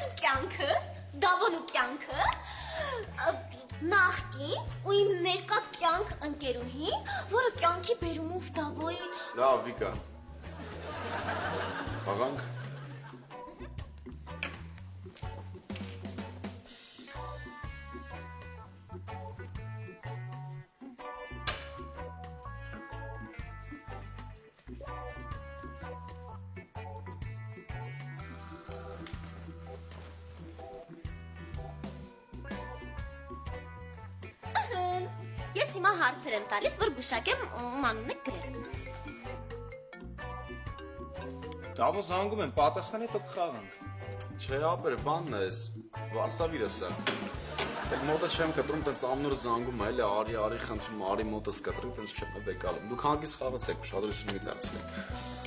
ու կյանքս, Դավոն ու կյանքը, նախկին ու իմ ներկա կյանք ընկերուհին, որը կյանքի բերումով Դավոյի... Լավ, Վիկա, խաղանք։ Ես հիմա հարցեր եմ տալիս, որ գուշակեմ մանուն եք գրել։ Դավո զանգում եմ, պատասխան հետո կխաղանք։ Չէ, ապեր, բանն է ես, վարսավիր ես է։ Էլ մոտը չեմ կտրում, տենց ամնուր զանգում է, էլ արի խնդրում, արի մոտս կտրի, տենց չեմ է բեկալում։ Դուք հանգիստ խաղացեք, ուշադրություն մի դարձրեք։